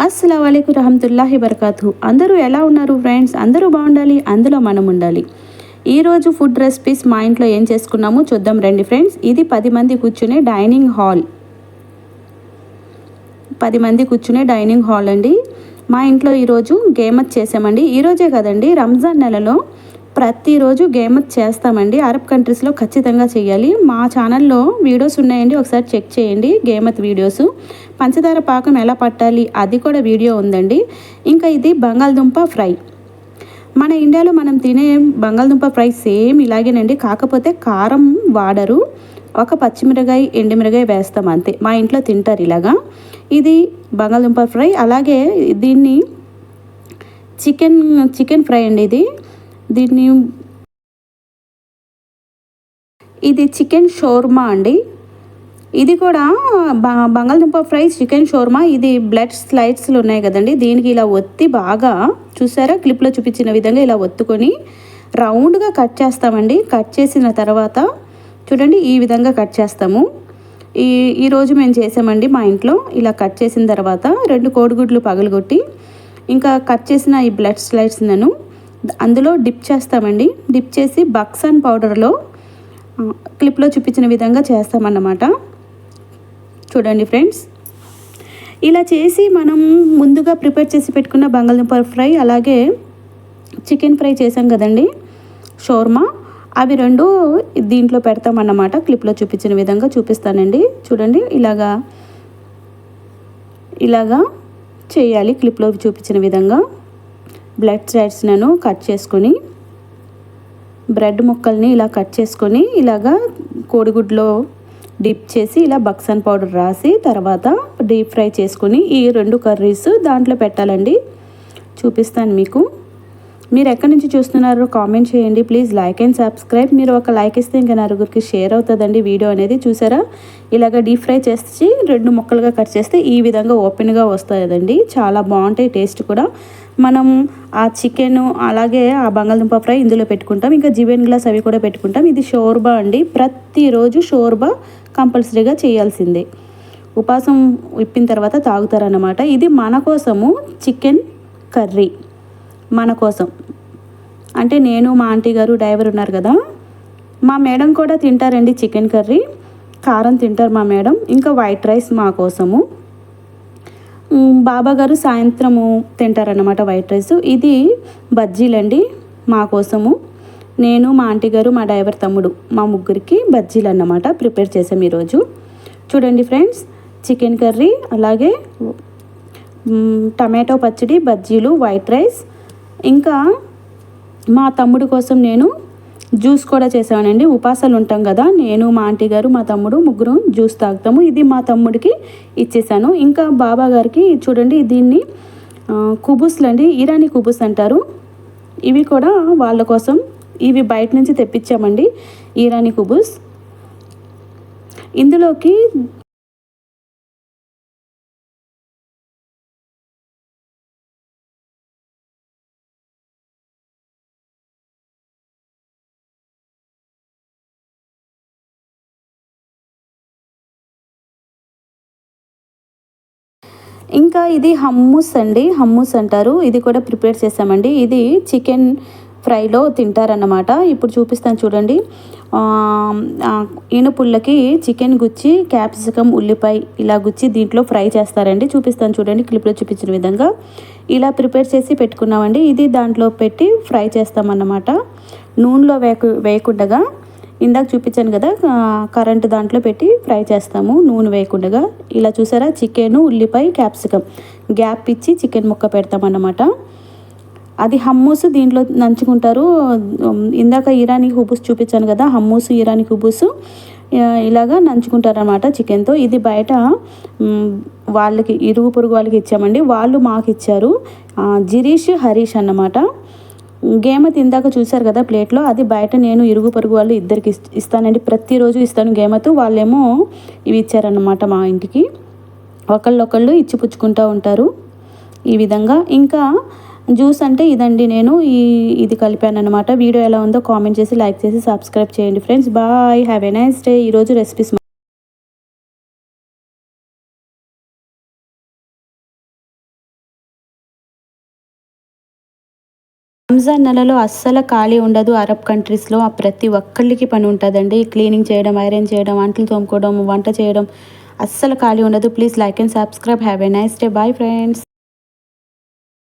అస్సలాము అలైకుం రహమతుల్లాహి బరకాతు. అందరూ ఎలా ఉన్నారు ఫ్రెండ్స్? అందరూ బాగుండాలి, అందులో మనం ఉండాలి. ఈరోజు ఫుడ్ రెసిపీస్ మా ఇంట్లో ఏం చేసుకున్నామో చూద్దాం రండి ఫ్రెండ్స్. ఇది 10 మంది కూర్చునే డైనింగ్ హాల్. 10 మంది కూర్చునే డైనింగ్ హాల్ అండి. మా ఇంట్లో ఈరోజు గేమత్ చేసామండి. ఈరోజే కదండి, రంజాన్ నెలలో ప్రతిరోజు గేమత్ చేస్తామండి. అరబ్ కంట్రీస్లో ఖచ్చితంగా చేయాలి. మా ఛానల్లో వీడియోస్ ఉన్నాయండి, ఒకసారి చెక్ చేయండి. గేమత్ వీడియోస్, పంచదార పాకం ఎలా పట్టాలి అది కూడా వీడియో ఉందండి. ఇంకా ఇది బంగాళదుంప ఫ్రై. మన ఇండియాలో మనం తినే బంగాళదుంప ఫ్రై సేమ్ ఇలాగేనండి, కాకపోతే కారం వాడరు. ఒక పచ్చిమిరకాయ ఎండుమిరకాయ వేస్తాం అంతే. మా ఇంట్లో తింటారు ఇలాగా. ఇది బంగాళదుంప ఫ్రై. అలాగే దీన్ని చికెన్ ఫ్రై అండి. ఇది చికెన్ షోర్మా అండి. ఇది కూడా బంగాళదుంప ఫ్రై, చికెన్ షోర్మా. ఇది బ్లడ్ స్లైడ్స్లు ఉన్నాయి కదండి, దీనికి ఇలా ఒత్తి బాగా చూసారా, క్లిప్లో చూపించిన విధంగా ఇలా ఒత్తుకొని రౌండ్గా కట్ చేస్తామండి. కట్ చేసిన తర్వాత చూడండి, ఈ విధంగా కట్ చేస్తాము. ఈరోజు మేము చేసామండి మా ఇంట్లో. ఇలా కట్ చేసిన తర్వాత 2 కోడిగుడ్లు పగలగొట్టి ఇంకా కట్ చేసిన ఈ బ్లడ్ స్లైడ్స్ నన్ను అందులో డిప్ చేస్తామండి. డిప్ చేసి బక్సాన్ పౌడర్లో క్లిప్లో చూపించిన విధంగా చేస్తామన్నమాట. చూడండి ఫ్రెండ్స్, ఇలా చేసి మనం ముందుగా ప్రిపేర్ చేసి పెట్టుకున్న బంగాళదుంప ఫ్రై, అలాగే చికెన్ ఫ్రై చేసాం కదండి, షోర్మా, అవి 2 దీంట్లో పెడతామన్నమాట. క్లిప్లో చూపించిన విధంగా చూపిస్తానండి. చూడండి, ఇలాగా చేయాలి. క్లిప్లో చూపించిన విధంగా బ్లడ్ స్లైడ్స్ను కట్ చేసుకొని, బ్రెడ్ ముక్కల్ని ఇలా కట్ చేసుకొని ఇలాగా కోడిగుడ్లో డిప్ చేసి ఇలా బక్సాన్ పౌడర్ రాసి తర్వాత డీప్ ఫ్రై చేసుకొని ఈ 2 కర్రీస్ దాంట్లో పెట్టాలండి. చూపిస్తాను మీకు. మీరు ఎక్కడి నుంచి చూస్తున్నారో కామెంట్ చేయండి ప్లీజ్. Like and subscribe. మీరు ఒక లైక్ ఇస్తే ఇంకా నలుగురికి షేర్ అవుతుందండి వీడియో అనేది. చూసారా, ఇలాగ డీప్ ఫ్రై చేసి 2 ముక్కలుగా కట్ చేస్తే ఈ విధంగా ఓపెన్గా వస్తుందండి. చాలా బాగుంటాయి, టేస్ట్ కూడా. మనం ఆ చికెన్ అలాగే ఆ బంగాళదుంప ఫ్రై ఇందులో పెట్టుకుంటాం. ఇంకా జివెన్ గ్లాస్ అవి కూడా పెట్టుకుంటాం. ఇది షోర్బా అండి. ప్రతిరోజు షోర్బా కంపల్సరీగా చేయాల్సిందే. ఉపాసం ఇప్పిన తర్వాత తాగుతారన్నమాట. ఇది మన కోసము చికెన్ కర్రీ, మన కోసం అంటే నేను, మా ఆంటీ గారు, డ్రైవర్ ఉన్నారు కదా, మా మేడం కూడా తింటారండి చికెన్ కర్రీ. కారం తింటారు మా మేడం. ఇంకా వైట్ రైస్ మా కోసము. బాబా గారు సాయంత్రము తింటారన్నమాట వైట్ రైస్. ఇది బజ్జీలండి మా కోసము. నేను, మా ఆంటీ గారు, మా డ్రైవర్ తమ్ముడు, మా ముగ్గురికి బజ్జీలు అన్నమాట ప్రిపేర్ చేసాం ఈరోజు. చూడండి ఫ్రెండ్స్, చికెన్ కర్రీ, అలాగే టమాటో పచ్చడి, బజ్జీలు, వైట్ రైస్. ఇంకా మా తమ్ముడు కోసం నేను జ్యూస్ కూడా చేసానండి. ఉపాసాలు ఉంటాం కదా, నేను, మా ఆంటీ గారు, మా తమ్ముడు ముగ్గురు జ్యూస్ తాగుతాము. ఇది మా తమ్ముడికి ఇచ్చేసాను. ఇంకా బాబా గారికి చూడండి, దీన్ని కుబూస్లు అండి, ఇరానీ కుబూస్ అంటారు. ఇవి కూడా వాళ్ళ కోసం, ఇవి బయట నుంచి తెప్పించామండి, ఇరానీ కుబూస్. ఇందులోకి ఇంకా ఇది హమ్మూస్ అండి, హమ్మూస్ అంటారు. ఇది కూడా ప్రిపేర్ చేసామండి. ఇది చికెన్ ఫ్రైలో తింటారన్నమాట. ఇప్పుడు చూపిస్తాను చూడండి. ఈనుపుల్లకి చికెన్ గుచ్చి క్యాప్సికమ్, ఉల్లిపాయ ఇలా గుచ్చి దీంట్లో ఫ్రై చేస్తారండి. చూపిస్తాను చూడండి, క్లిప్లో చూపించిన విధంగా ఇలా ప్రిపేర్ చేసి పెట్టుకున్నామండి. ఇది దాంట్లో పెట్టి ఫ్రై చేస్తామన్నమాట. నూనెలో వేయకుండా, ఇందాక చూపించాను కదా, కరెంటు దాంట్లో పెట్టి ఫ్రై చేస్తాము నూనె వేయకుండా. ఇలా చూసారా, చికెన్, ఉల్లిపాయ, క్యాప్సికమ్ గ్యాప్ ఇచ్చి చికెన్ ముక్క పెడతామన్నమాట. అది హమ్మూస్ దీంట్లో నంచుకుంటారు. ఇందాక ఇరానీ కుబూస్ చూపించాను కదా, హమ్మూస్, ఇరానీ కుబూస్ ఇలాగా నంచుకుంటారన్నమాట చికెన్తో. ఇది బయట వాళ్ళకి, ఇరుగు పొరుగు వాళ్ళకి ఇచ్చామండి. వాళ్ళు మాకు ఇచ్చారు. జిరీష్, హరీష్ అన్నమాట. గేమత్ ఇందాక చూశారు కదా ప్లేట్లో, అది బయట నేను, ఇరుగు పొరుగు వాళ్ళు ఇద్దరికి ఇస్తానండి. ప్రతిరోజు ఇస్తాను గేమత్. వాళ్ళేమో ఇవి ఇచ్చారన్నమాట మా ఇంటికి. ఒకళ్ళు ఇచ్చి పుచ్చుకుంటూ ఉంటారు ఈ విధంగా. ఇంకా జ్యూస్ అంటే ఇదండి, నేను ఇది కలిపాను అనమాట. వీడియో ఎలా ఉందో కామెంట్ చేసి, లైక్ చేసి, సబ్స్క్రైబ్ చేయండి friends. Bye, have a nice day. ఈరోజు రెసిపీస్ రంజాన్ నెలలో అస్సలు ఖాళీ ఉండదు అరబ్ కంట్రీస్లో. ప్రతి ఒక్కళ్ళకి పని ఉంటుందండి. క్లీనింగ్ చేయడం, ఐరన్ చేయడం, అంట్లు తోముకోవడం, వంట చేయడం అస్సలు ఖాళీ ఉండదు. Please like and subscribe. Have a nice day. Bye friends.